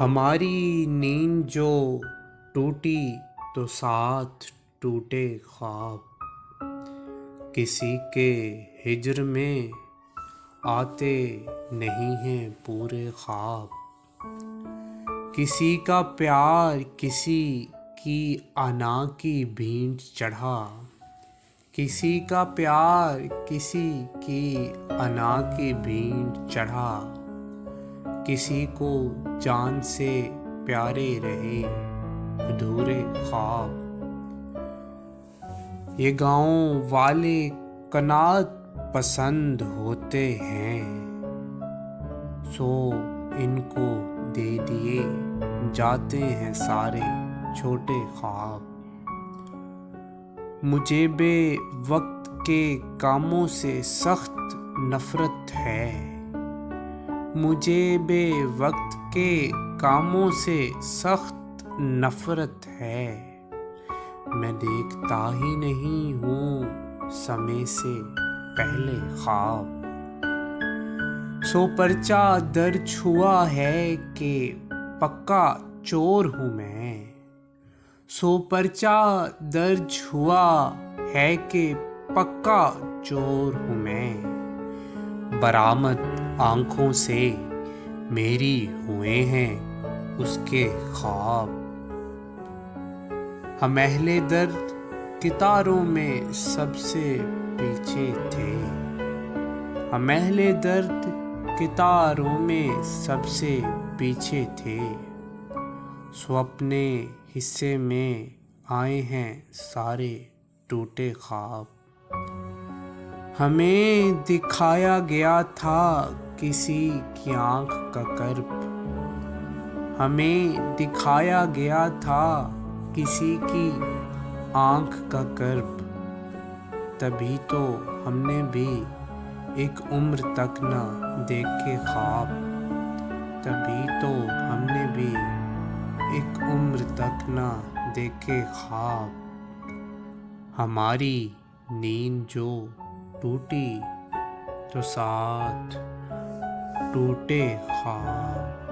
ہماری نیند جو ٹوٹی تو ساتھ ٹوٹے خواب، کسی کے ہجر میں آتے نہیں ہیں پورے خواب، کسی کا پیار کسی کی انا کی بھینٹ چڑھا، کسی کا پیار کسی کی انا کی بھینٹ چڑھا، کسی کو جان سے پیارے رہے ادھورے خواب۔ یہ گاؤں والے قناعت پسند ہوتے ہیں، سو ان کو دے دیے جاتے ہیں سارے چھوٹے خواب۔ مجھے بے وقت کے کاموں سے سخت نفرت ہے، مجھے بے وقت کے کاموں سے سخت نفرت ہے، میں دیکھتا ہی نہیں ہوں سمے سے پہلے خواب۔ سو پرچہ درج ہوا ہے کہ پکا چور ہوں میں، سو پرچہ درج ہوا ہے کہ پکا چور ہوں میں، برآمد آنکھوں سے میری ہوئے ہیں اس کے خواب۔ ہم اہل درد قطاروں میں سب سے پیچھے تھے، ہم اہل درد قطاروں میں سب سے پیچھے تھے، سو اپنے حصے میں آئے ہیں سارے ٹوٹے خواب۔ ہمیں دکھایا گیا تھا کسی کی آنکھ کا کرب، ہمیں دکھایا گیا تھا کسی کی آنکھ کا کرب، تبھی تو ہم نے بھی ایک عمر تک نہ دیکھے خواب، تبھی تو ہم نے بھی ایک عمر تک نہ دیکھے خواب۔ ہماری نیند جو ٹوٹی تو ساتھ ٹوٹے خواب۔